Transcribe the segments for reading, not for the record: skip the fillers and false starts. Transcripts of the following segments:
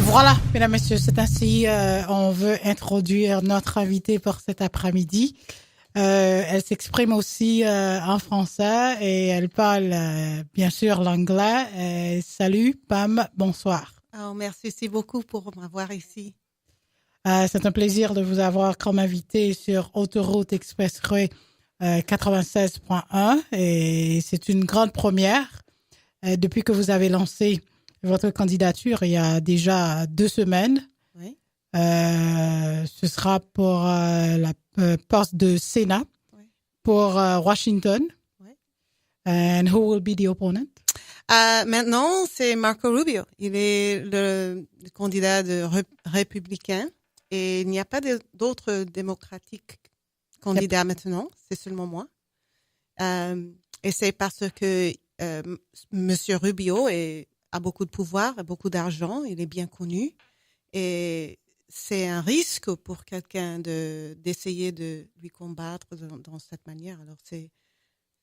Voilà, mesdames, messieurs, c'est ainsi, on veut introduire notre invitée pour cet après-midi. Elle s'exprime aussi en français et elle parle bien sûr l'anglais. Salut Pam, bonsoir. Oh, merci beaucoup pour m'avoir ici. C'est un plaisir de vous avoir comme invité sur Autoroute Expressway 96.1 et c'est une grande première depuis que vous avez lancé votre candidature il y a déjà 2 semaines. Oui. Ce sera pour la poste de Sénat pour Washington. Oui. And who will be the opponent? Maintenant, c'est Marco Rubio. Il est le candidat républicain et il n'y a pas d'autres démocratiques candidats maintenant. C'est seulement moi. Et c'est parce que Monsieur Rubio a beaucoup de pouvoir, a beaucoup d'argent, il est bien connu et c'est un risque pour quelqu'un d'essayer de lui combattre dans cette manière. Alors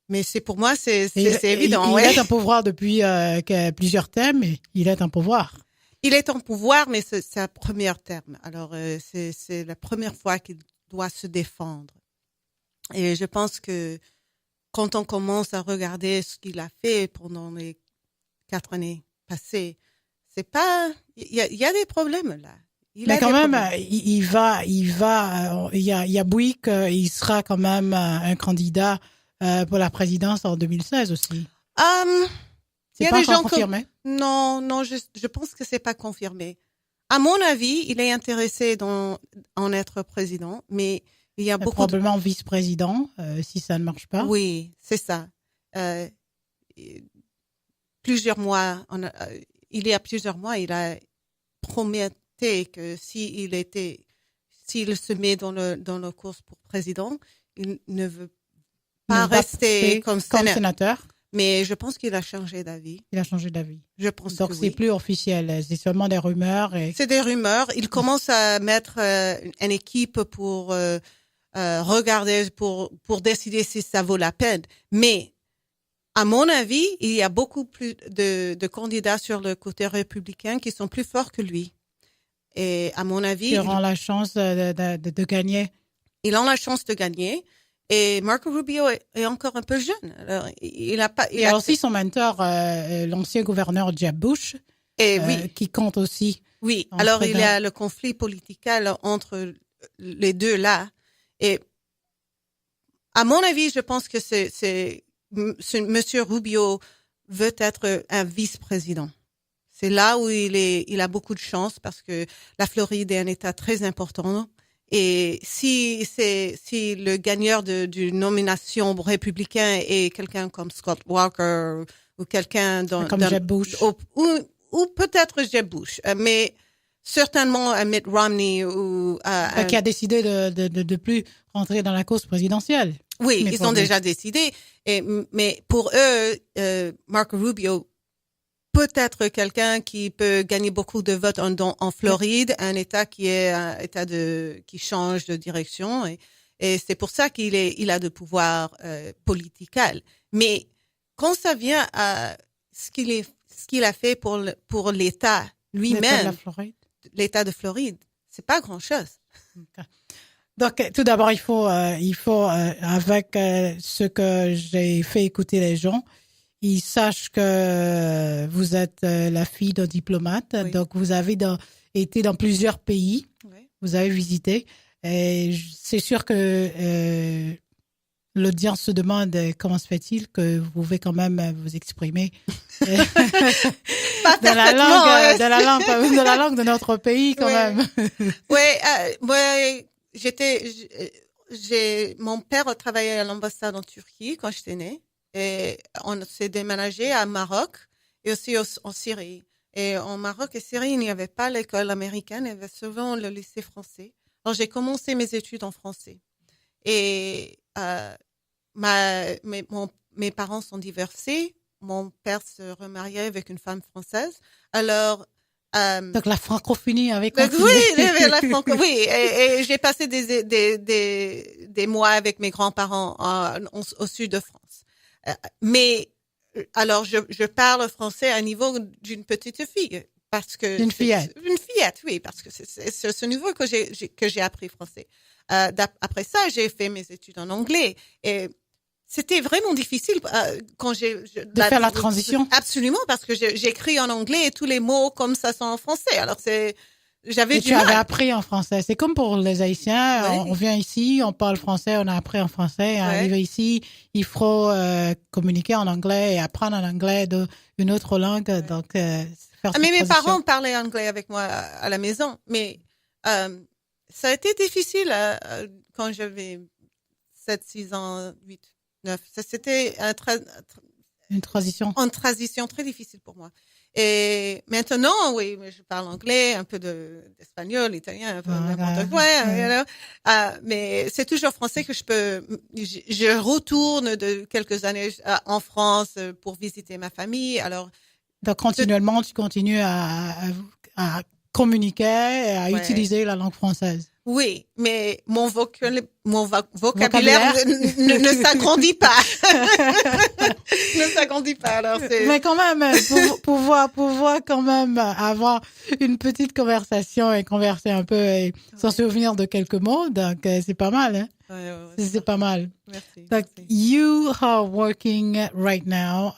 mais pour moi, c'est évident. Il est en pouvoir depuis plusieurs termes, et il est en pouvoir. Il est en pouvoir, mais c'est sa première terme. Alors, c'est la première fois qu'il doit se défendre. Et je pense que quand on commence à regarder ce qu'il a fait pendant les 4 années passées, c'est pas, il y a des problèmes là. Mais quand même, il y a bruit qu'il sera quand même un candidat pour la présidence en 2016 aussi. C'est pas encore confirmé? Non, je pense que c'est pas confirmé. À mon avis, il est intéressé en être président, mais il y a beaucoup probablement vice-président si ça ne marche pas. Oui, c'est ça. Plusieurs mois, il y a plusieurs mois, il a promis que s'il se met dans le course pour président, il ne veut pas rester comme sénateur. Mais je pense qu'il a changé d'avis. Il a changé d'avis. Je pense donc que c'est plus officiel, c'est seulement des rumeurs. C'est des rumeurs. Il commence à mettre une équipe pour regarder, pour décider si ça vaut la peine. Mais à mon avis, il y a beaucoup plus de candidats sur le côté républicain qui sont plus forts que lui. Et à mon avis, il aura la chance de gagner. Il a la chance de gagner. Et Marco Rubio est encore un peu jeune. Alors, il a aussi son mentor, l'ancien gouverneur Jeb Bush, qui compte aussi. Oui, alors il y a le conflit politique entre les deux là. Et à mon avis, je pense que Monsieur Rubio veut être un vice-président. C'est là où il a beaucoup de chance parce que la Floride est un État très important. Et si le gagneur d'une nomination républicain est quelqu'un comme Scott Walker ou quelqu'un comme Jeb Bush ou peut-être Jeb Bush, mais certainement Mitt Romney ou qui a décidé de plus rentrer dans la course présidentielle. Oui, ils ont déjà décidé. Mais pour eux, Marco Rubio peut être quelqu'un qui peut gagner beaucoup de votes en Floride, un État qui est un État qui change de direction, et c'est pour ça qu'il a de pouvoir political. Mais quand ça vient à ce qu'il a fait pour l'État lui-même, l'État de Floride, c'est pas grand-chose. Okay. Donc, tout d'abord, il faut avec ce que j'ai fait écouter les gens, ils sachent que vous êtes la fille d'un diplomate, oui. Donc vous avez été dans plusieurs pays, oui. Vous avez visité, et c'est sûr que l'audience se demande comment se fait-il que vous pouvez quand même vous exprimer dans la langue de notre pays quand même. Oui, mon père travaillait à l'ambassade en Turquie quand j'étais née. Et on s'est déménagé à Maroc et aussi en Syrie. Et en Maroc et Syrie, il n'y avait pas l'école américaine, il y avait souvent le lycée français. Alors, j'ai commencé mes études en français. Et mes parents sont divorcés. Mon père se remariait avec une femme française. Alors... donc, la francophonie avec oui, et j'ai passé des mois avec mes grands-parents au sud de France. Mais alors je parle français à niveau d'une petite fille Parce que Une fillette. Une fillette, oui, parce que c'est ce niveau que j'ai appris français. Après ça, j'ai fait mes études en anglais et c'était vraiment difficile quand de faire la transition. Absolument, parce que j'écris en anglais et tous les mots comme ça sont en français. Alors j'avais du mal. Tu avais appris en français. C'est comme pour les Haïtiens. Ouais. On vient ici, on parle français, on a appris en français. Arrivé ici, il faut communiquer en anglais et apprendre en anglais une autre langue. Ouais. Donc, faire mais mes parents parlaient anglais avec moi à la maison. Mais ça a été difficile quand j'avais 7, 6 ans, 8, 9. C'était une transition. Une transition très difficile pour moi. Et maintenant, oui, je parle anglais, un peu d'espagnol, italien, un peu n'importe quoi. Mais c'est toujours français que je retourne de quelques années en France pour visiter ma famille. Alors, donc, continuellement, tu continues à communiquer et à utiliser la langue française. Oui, mais mon vocabulaire ne s'agrandit pas. Ne s'agrandit pas. Alors mais quand même, pouvoir quand même avoir une petite conversation et converser un peu et s'en souvenir de quelques mots, donc c'est pas mal. Hein? C'est pas mal. Merci. Donc, you are working right now.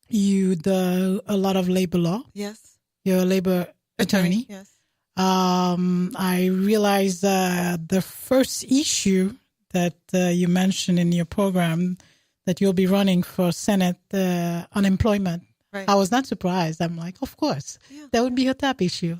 You do a lot of labor law. Yes. You're a labor attorney. Yes. I realize the first issue that you mentioned in your program that you'll be running for Senate unemployment. Right. I was not surprised. I'm like, of course, that would be a top issue.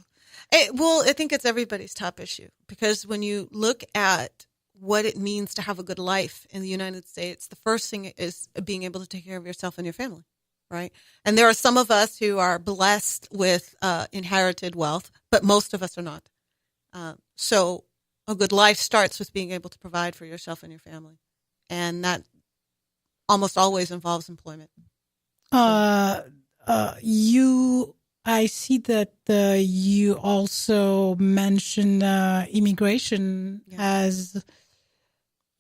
Well, I think it's everybody's top issue because when you look at what it means to have a good life in the United States, the first thing is being able to take care of yourself and your family. Right. And there are some of us who are blessed with inherited wealth, but most of us are not. So a good life starts with being able to provide for yourself and your family. And that almost always involves employment. I see that you also mentioned immigration as,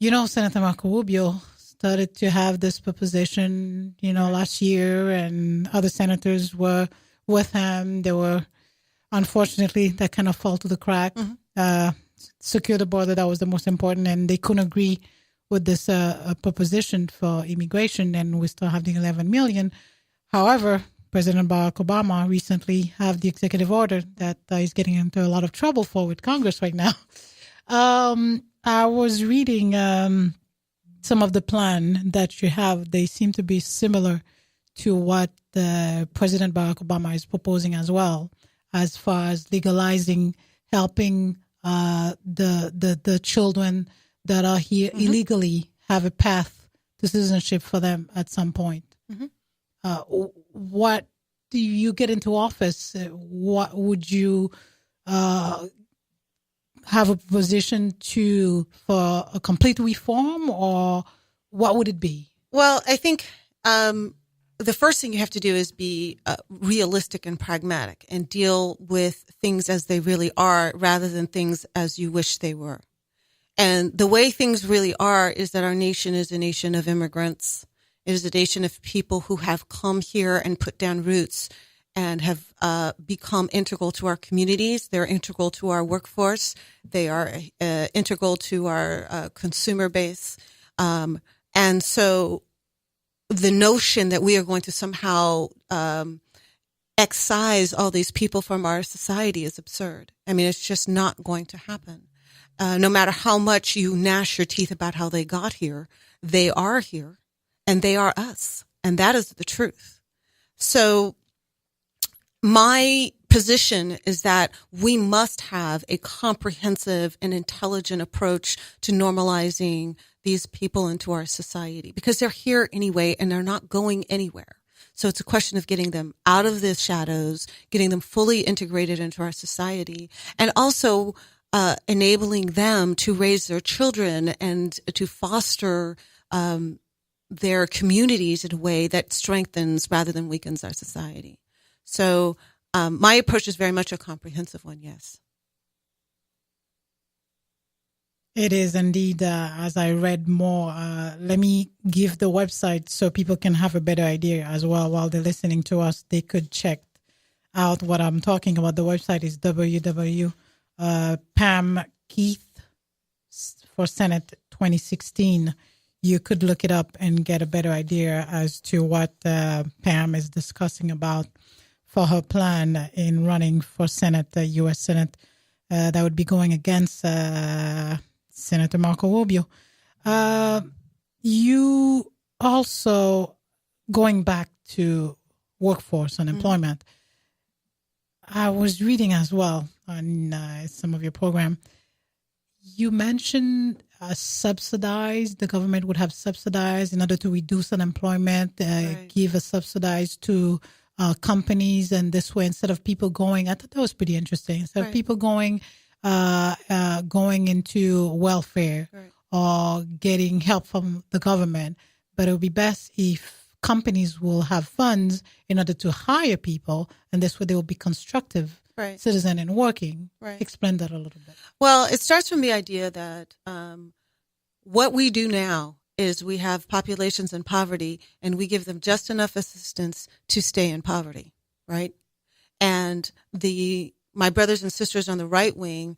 Senator Marco Rubio started to have this proposition, last year, and other senators were with him. They were, unfortunately, that kind of fell to the crack. Mm-hmm. Secure the border, that was the most important, and they couldn't agree with this proposition for immigration, and we still have the 11 million. However, President Barack Obama recently have the executive order that he's getting into a lot of trouble for with Congress right now. I was reading some of the plan that you have. They seem to be similar to what President Barack Obama is proposing as well, as far as legalizing, helping the children that are here illegally have a path to citizenship for them at some point. Mm-hmm. What do you get into office? What would you have a position for a complete reform, or what would it be? Well, I think the first thing you have to do is be realistic and pragmatic and deal with things as they really are rather than things as you wish they were. And the way things really are is that our nation is a nation of immigrants. It is a nation of people who have come here and put down roots and have become integral to our communities. They're integral to our workforce. They are integral to our consumer base. And so the notion that we are going to somehow excise all these people from our society is absurd. I mean, it's just not going to happen. No matter how much you gnash your teeth about how they got here, they are here and they are us. And that is the truth. So my position is that we must have a comprehensive and intelligent approach to normalizing these people into our society because they're here anyway and they're not going anywhere. So it's a question of getting them out of the shadows, getting them fully integrated into our society, and also enabling them to raise their children and to foster their communities in a way that strengthens rather than weakens our society. So my approach is very much a comprehensive one, yes. It is indeed. As I read more, let me give the website so people can have a better idea as well. While they're listening to us, they could check out what I'm talking about, the website is Pam Keith for Senate 2016. You could look it up and get a better idea as to what Pam is discussing about for her plan in running for Senate, U.S. Senate, that would be going against Senator Marco Rubio. You also, going back to workforce and employment, I was reading as well on some of your program. You mentioned the government would have subsidized in order to reduce unemployment, give a subsidize to companies, and this way, instead of people going, I thought that was pretty interesting. Instead of people going into welfare or getting help from the government, but it would be best if companies will have funds in order to hire people, and this way they will be constructive citizen and working. Explain that a little bit. Well, it starts from the idea that what we do now is we have populations in poverty and we give them just enough assistance to stay in poverty, right? And my brothers and sisters on the right wing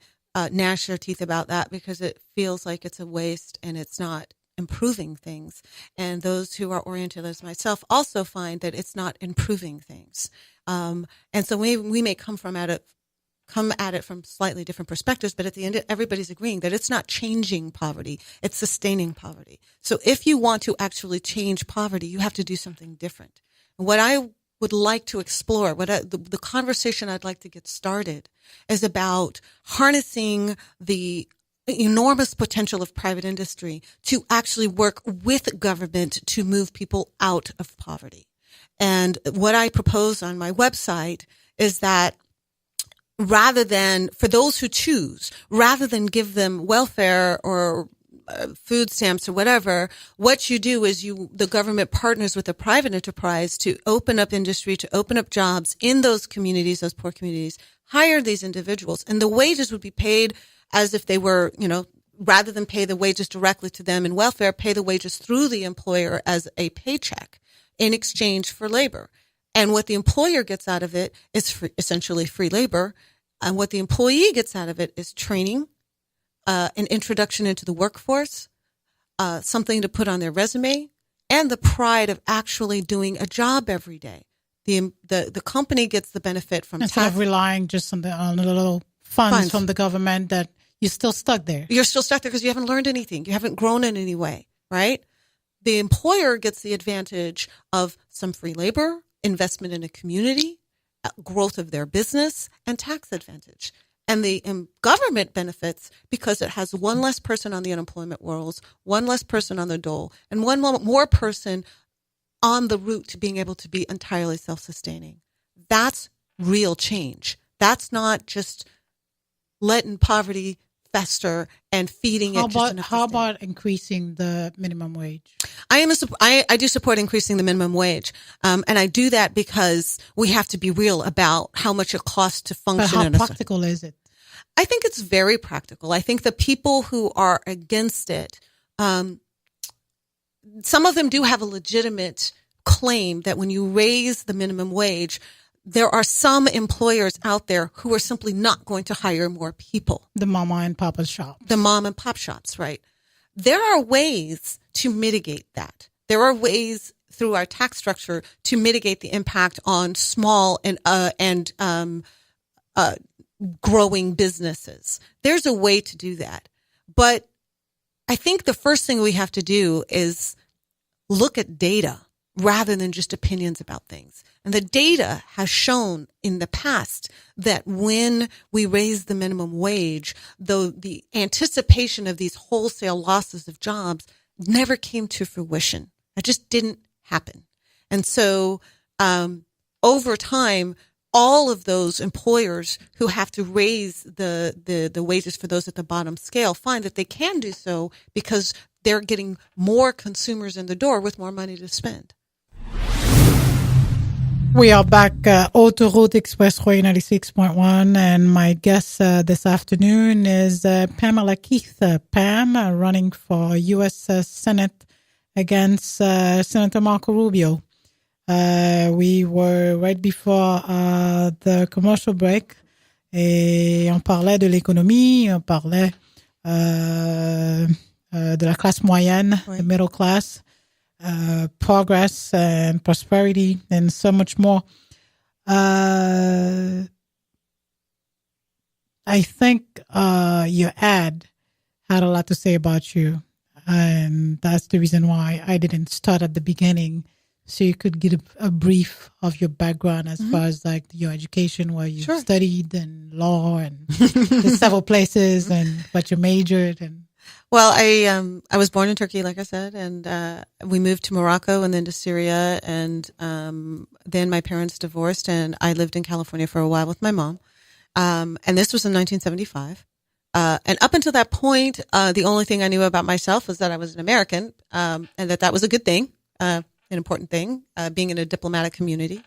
gnash their teeth about that because it feels like it's a waste and it's not improving things. And those who are oriented as myself also find that it's not improving things. And so we may come at it from slightly different perspectives, but at the end, everybody's agreeing that it's not changing poverty, it's sustaining poverty. So if you want to actually change poverty, you have to do something different. And what I would like to explore, the conversation I'd like to get started is about harnessing the enormous potential of private industry to actually work with government to move people out of poverty. And what I propose on my website is that rather than, for those who choose, rather than give them welfare or food stamps or whatever, what you do is the government partners with a private enterprise to open up industry, to open up jobs in those communities, those poor communities, hire these individuals, and the wages would be paid as if they were, rather than pay the wages directly to them in welfare, pay the wages through the employer as a paycheck in exchange for labor. And what the employer gets out of it is essentially free labor. And what the employee gets out of it is training, an introduction into the workforce, something to put on their resume, and the pride of actually doing a job every day. The company gets the benefit from instead of relying just on a little funds from the government that you're still stuck there. You're still stuck there because you haven't learned anything. You haven't grown in any way, right? The employer gets the advantage of some free labor, investment in a community, growth of their business, and tax advantage. And the government benefits because it has one less person on the unemployment rolls, one less person on the dole, and one more person on the route to being able to be entirely self-sustaining. That's real change. That's not just letting poverty fester and feeding it. How about increasing the minimum wage? I do support increasing the minimum wage, and I do that because we have to be real about how much it costs to function. But how practical is it? I think it's very practical. I think the people who are against it, some of them do have a legitimate claim that when you raise the minimum wage, there are some employers out there who are simply not going to hire more people. The mama and papa shops. The mom and pop shops, right? There are ways to mitigate that. There are ways through our tax structure to mitigate the impact on small and growing businesses. There's a way to do that. But I think the first thing we have to do is look at data rather than just opinions about things. And the data has shown in the past that when we raise the minimum wage, though the anticipation of these wholesale losses of jobs never came to fruition. It just didn't happen. And so over time, all of those employers who have to raise the wages for those at the bottom scale find that they can do so because they're getting more consumers in the door with more money to spend. We are back, Autoroute Expressway 96.1, and my guest this afternoon is Pamela Keith. Pam, running for U.S. Senate against Senator Marco Rubio. We were right before the commercial break et on parlait de l'économie, on parlait de la classe moyenne, the middle class, progress and prosperity and so much more. I think your ad had a lot to say about you, and that's the reason why I didn't start at the beginning, so you could get a brief of your background as far as like your education, where you studied and law and the several places and what you majored in. Well, I was born in Turkey, like I said, and we moved to Morocco and then to Syria, and then my parents divorced, and I lived in California for a while with my mom. And this was in 1975. And up until that point, the only thing I knew about myself was that I was an American, and that was a good thing, an important thing, being in a diplomatic community.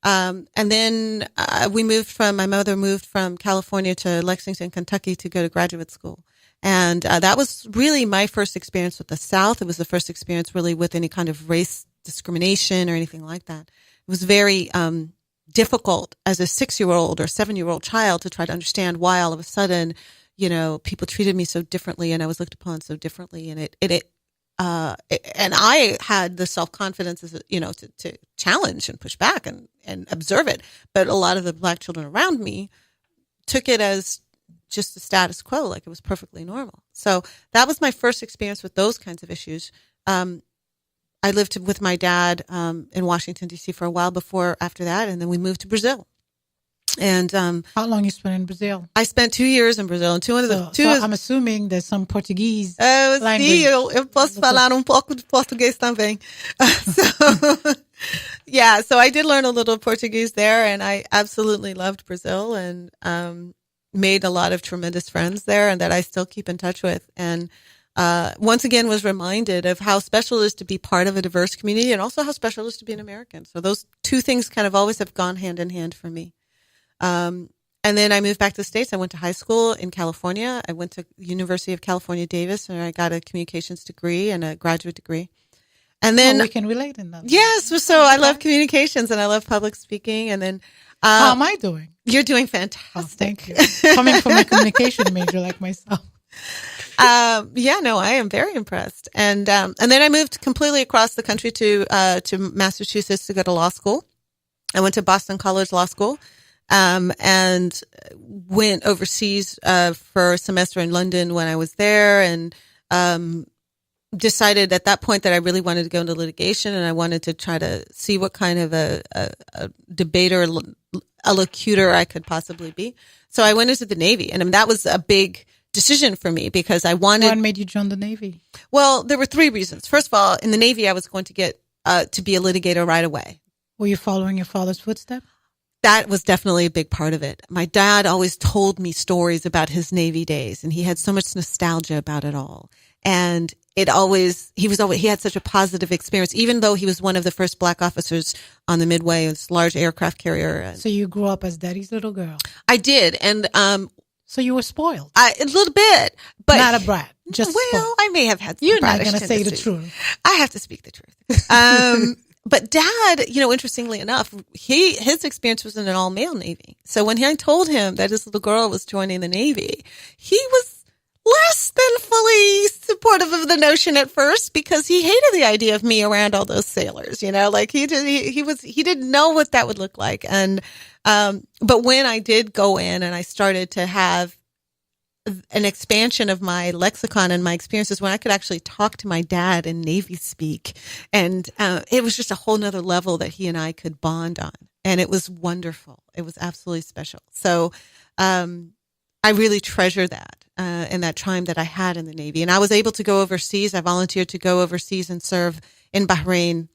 And then my mother moved from California to Lexington, Kentucky to go to graduate school. And that was really my first experience with the South. It was the first experience really with any kind of race discrimination or anything like that. It was very difficult as a 6-year-old or 7-year-old child to try to understand why all of a sudden, people treated me so differently and I was looked upon so differently. And and I had the self-confidence, to challenge and push back and observe it. But a lot of the Black children around me took it as just the status quo, like it was perfectly normal. So that was my first experience with those kinds of issues. I lived with my dad in Washington, D.C. for a while after that, and then we moved to Brazil. And how long you spent in Brazil? I spent 2 years in Brazil, and I'm assuming there's some Portuguese language. Sim, eu posso falar pouco de português também. So I did learn a little Portuguese there, and I absolutely loved Brazil, and made a lot of tremendous friends there, and that I still keep in touch with. And once again was reminded of how special it is to be part of a diverse community, and also how special it is to be an American. So those two things kind of always have gone hand in hand for me. And then I moved back to the States. I went to high school in California. I went to University of California, Davis, and I got a communications degree and a graduate degree. And then we can relate in that. Yes. So I love communications and I love public speaking. And then, how am I doing? You're doing fantastic. Oh, thank you. Coming from a communication major like myself. I am very impressed. And then I moved completely across the country to Massachusetts to go to law school. I went to Boston College Law School. And went overseas, for a semester in London when I was there, and, decided at that point that I really wanted to go into litigation, and I wanted to try to see what kind of a debater, elocutor I could possibly be. So I went into the Navy, and that was a big decision for me because I wanted. What made you join the Navy? Well, there were 3 reasons. First of all, in the Navy, I was going to get, to be a litigator right away. Were you following your father's footsteps? That was definitely a big part of it. My dad always told me stories about his Navy days, and he had so much nostalgia about it all. And he had such a positive experience, even though he was one of the first Black officers on the Midway, this large aircraft carrier. So you grew up as daddy's little girl? I did. And, so you were spoiled? A little bit, but not a brat. Just spoiled. I may have had some. You're not going to say the truth. I have to speak the truth. But Dad, interestingly enough, his experience was in an all-male Navy. So when I told him that his little girl was joining the Navy, he was less than fully supportive of the notion at first because he hated the idea of me around all those sailors. Like he didn't know what that would look like. And but when I did go in and I started to have an expansion of my lexicon and my experiences when I could actually talk to my dad in Navy speak. And it was just a whole nother level that he and I could bond on. And it was wonderful. It was absolutely special. So I really treasure that and that time that I had in the Navy. And I was able to go overseas. I volunteered to go overseas and serve in Bahrain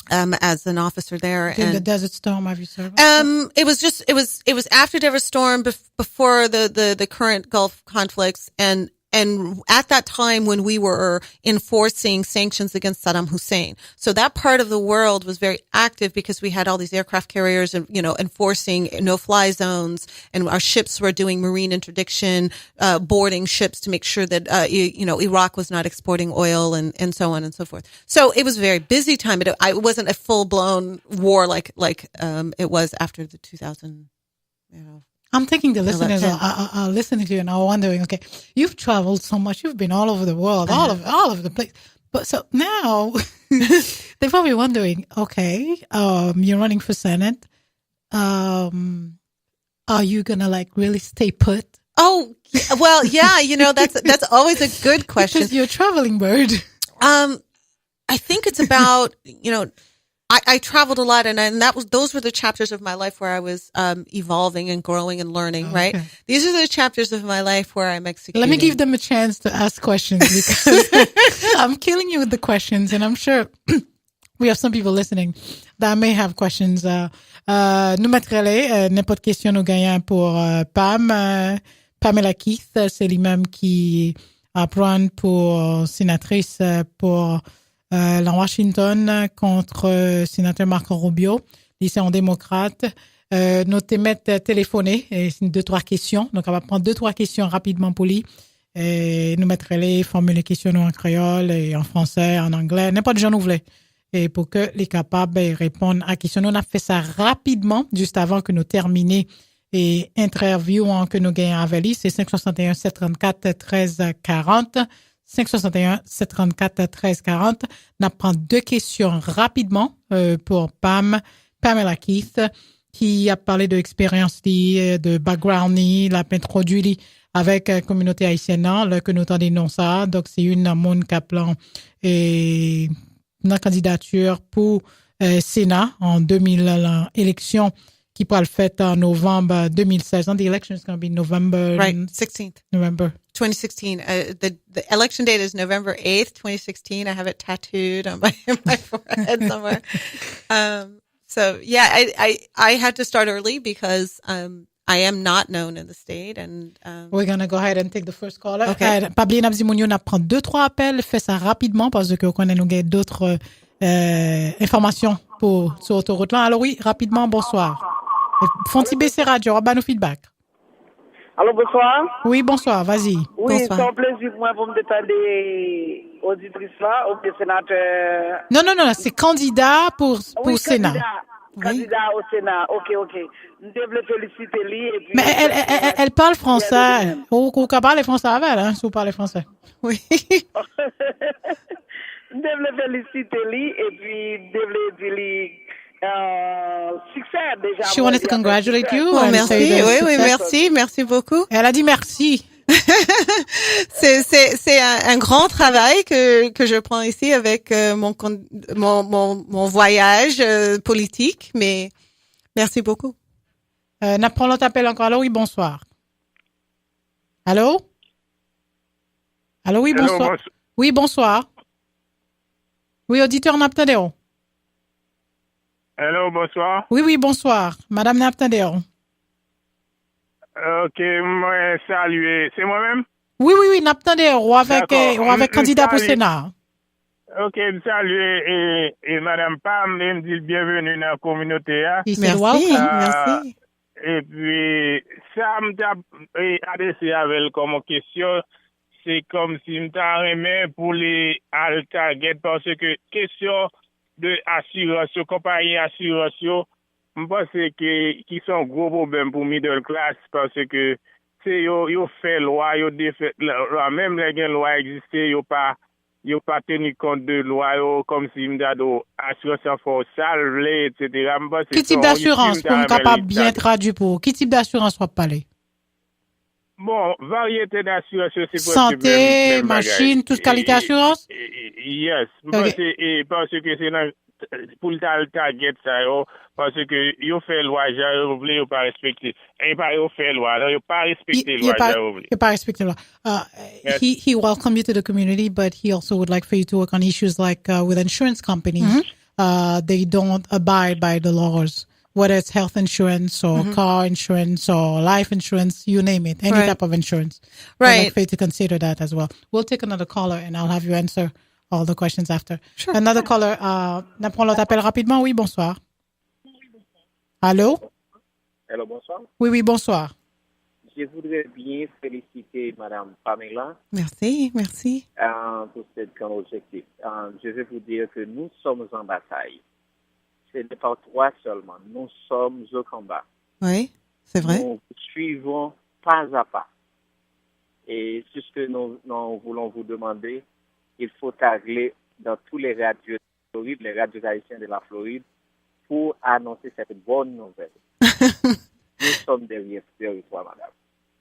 as an officer there. In the Desert Storm, have you served? It was after Desert Storm, before the current Gulf conflicts, and and at that time when we were enforcing sanctions against Saddam Hussein. So that part of the world was very active because we had all these aircraft carriers and, enforcing no-fly zones, and our ships were doing marine interdiction, boarding ships to make sure that, Iraq was not exporting oil and so on and so forth. So it was a very busy time. It wasn't a full-blown war like it was after the 2000, I'm thinking the listeners are listening to you and are wondering, okay, you've traveled so much, you've been all over the world, all of the place. But so now they're probably wondering, okay, you're running for Senate. Are you gonna really stay put? Oh, well, yeah, that's always a good question. Because you're a traveling bird. I think it's about, I traveled a lot, and those were the chapters of my life where I was evolving and growing and learning, right? These are the chapters of my life where I'm executing. Let me give them a chance to ask questions, because I'm killing you with the questions, and I'm sure we have some people listening that may have questions. Nous mettrons n'importe question nous gagnons pour Pamela Keith, c'est lui-même qui apprend pour sénatrice pour la Washington contre sénateur Marco Rubio, lycéen démocrate. Nous te mettre téléphoner, et 2-3 questions. Donc, on va prendre 2-3 questions rapidement pour lui. Et nous mettre les formules questions en créole et en français, en anglais, n'importe quoi nous voulons. Et pour que les capables de répondre à questions. Nous, on a fait ça rapidement, juste avant que nous terminions et interview que nous gagnons avec lui. C'est 561-734-1340. 561-734-1340. On prend 2 questions rapidement pour Pamela Keith, qui a parlé de l'expérience, de background, l'a introduit avec la communauté haïtienne, là, que nous entendons ça. Donc, c'est une monde Kaplan et une candidature pour Sénat en 2000, l'élection qui pourra le faire en novembre 2016. The election is going to be November 16th. November 2016. The election date is November 8th, 2016. I have it tattooed on my forehead somewhere. So yeah, I had to start early because I am not known in the state, and we're gonna go ahead and take the first caller. Okay. Pabli Nabzimonio n'a prend 2-3 appels, fait ça rapidement parce que on connaît nous d'autres informations pour sur autoroute là. Alors oui, rapidement, bonsoir. Fonti baisser radio, on va nos feedback. Allô, bonsoir. Oui, bonsoir, vas-y. Oui, bonsoir. C'est un plaisir pour moi pour me détendre auditrice là, au sénateur. Non, c'est candidat pour Sénat. Candidat au Sénat, ok. Je devrais féliciter lui. Et puis, mais elle parle français. Ou qu'elle parle français avec elle, si vous parlez français. Oui. Je devrais féliciter lui et puis je devrais dire succès déjà. She wanted to congratulate you. Oh, merci. Oui, merci beaucoup. Elle a dit merci. c'est un grand travail que je prends ici avec mon voyage politique, mais merci beaucoup. N'apprend l'autre appel encore. Allô, oui, bonsoir. Allô, oui, bonsoir. Oui, bonsoir. Oui, auditeur Naptadéo. Allô, bonsoir. Oui, bonsoir. Madame Naptadéo. Ok, moi, saluer. C'est moi-même? Oui, Naptadéo, avec candidat pour Sénat. Ok, saluer et Madame Pam, me dit bienvenue dans la communauté. Merci. Et puis, ça m'a adressé avec comme question, c'est comme si m'ta remis pour les target parce que question de assurance, compagnie assurance, je pense que qui sont gros problèmes pour middle class parce que c'est yo fait loi, yo défait loi, même les loi existe, yo pas tenu compte de loi comme si m'dado assurance for salvé etc. Quel type d'assurance pour me capable bien traduire pour qui type d'assurance va parler? Bon, variété d'assurance, c'est possible. Santé, machine, toute qualité d'assurance? Yes. Okay. Parce que c'est pour le target, ça, parce que yo fait loi, vous voulez pas respecter. Et pas yo fait loi, yo pas respecter loi, vous voulez. Pas respecter loi. Yes. He welcomed you to the community, but he also would like for you to work on issues like with insurance companies. Mm-hmm. They don't abide by the laws whether it's health insurance or car insurance or life insurance, you name it, any type of insurance. I'd like for you to consider that as well. We'll take another caller and I'll have you answer all the questions after. Sure. Another caller. On prend l'autre appel rapidement. Oui, bonsoir. Allô? Hello, bonsoir. Oui, bonsoir. Je voudrais bien féliciter Madame Pamela Merci. pour cette grand objectif. Je vais vous dire que nous sommes en bataille. Ce n'est pas trois seulement. Nous sommes au combat. Oui, c'est vrai. Nous suivons pas à pas. Et c'est ce que nous voulons vous demander. Il faut aller dans tous les radios de Floride, les radios haïtiens de la Floride, pour annoncer cette bonne nouvelle. Nous sommes derrière toi, madame.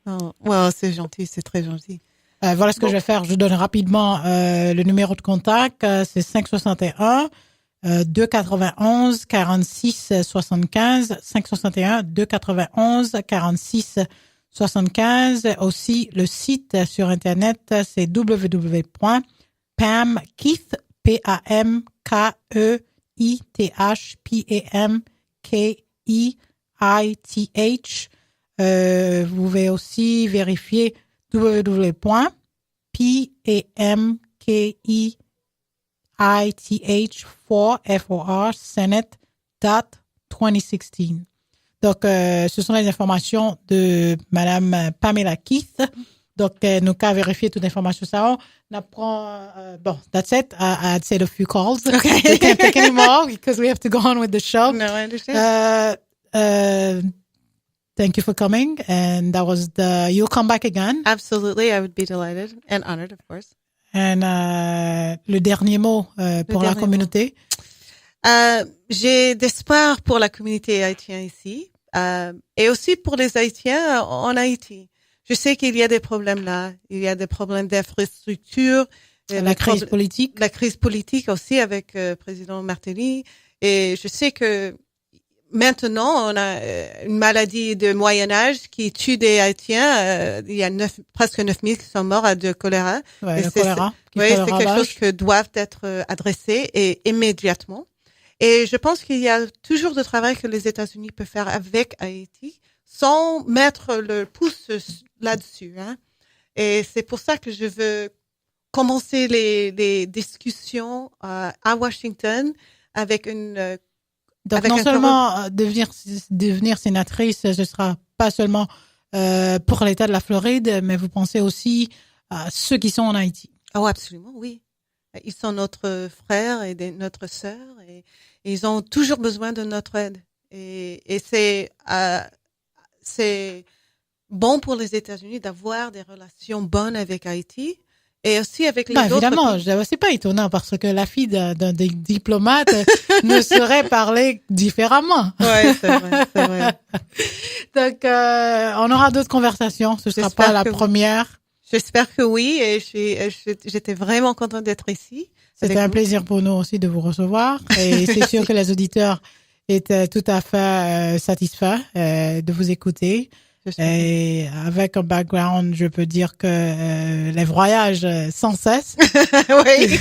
Oh, well, c'est gentil, c'est très gentil. Voilà ce que je vais faire. Je donne rapidement le numéro de contact. C'est 561 291 46 75. 561 291 46 75. Aussi, le site sur Internet, c'est www.pamkeith, PAMKEITH, vous pouvez aussi vérifier www.PAMKEITH4FOR Donc, ce sont les informations de Madame Pamela Keith. Donc, nous qu'à vérifier toute l'information ça. On apprend, bon, that's it. I'd said a few calls. Okay. We can't take any more because we have to go on with the show. No, I understand. Thank you for coming. And that was you'll come back again. Absolutely. I would be delighted and honored, of course. And, le dernier mot, pour la communauté. J'ai d'espoir pour la communauté haïtienne ici, et aussi pour les Haïtiens en Haïti. Je sais qu'il y a des problèmes là. Il y a des problèmes d'infrastructure. La crise politique. La crise politique aussi avec le président Martelly. Et je sais que maintenant, on a une maladie de Moyen-Âge qui tue des Haïtiens. Il y a presque 9000 qui sont morts de choléra. Ouais, le choléra. Oui, c'est quelque chose que doivent être adressé et immédiatement. Et je pense qu'il y a toujours de travail que les États-Unis peuvent faire avec Haïti sans mettre le pouce là-dessus, hein. Et c'est pour ça que je veux commencer les discussions à Washington avec une. Donc avec non seulement devenir sénatrice, ce sera pas seulement pour l'État de la Floride, mais vous pensez aussi à ceux qui sont en Haïti. Oh, absolument, oui. Ils sont notre frère et notre sœur et ils ont toujours besoin de notre aide. Et c'est bon pour les États-Unis d'avoir des relations bonnes avec Haïti et aussi avec les autres. Évidemment, c'est pas étonnant parce que la fille d'un diplomate ne saurait parler différemment. Ouais, c'est vrai. Donc, on aura d'autres conversations. Ce sera pas la première. J'espère que oui, et j'étais vraiment contente d'être ici. C'était un plaisir pour nous aussi de vous recevoir, et c'est sûr que les auditeurs étaient tout à fait satisfaits de vous écouter. Et avec un background, je peux dire que les voyages sans cesse. Oui.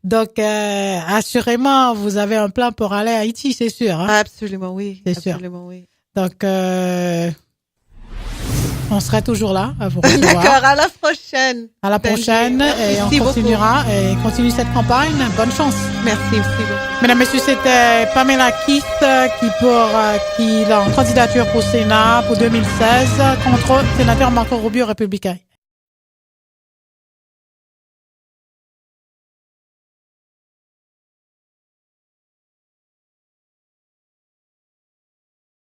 Donc, assurément, vous avez un plan pour aller à Haïti, c'est sûr. Hein? Absolument, oui. C'est absolument, sûr. Oui. Donc, on sera toujours là à vous recevoir. D'accord, à la prochaine. À la prochaine, et on continuera et continue cette campagne. Bonne chance. Merci beaucoup. Mesdames, Messieurs, c'était Pamela Keith qui est en candidature pour Sénat pour 2016 contre sénateur Marco Rubio républicain.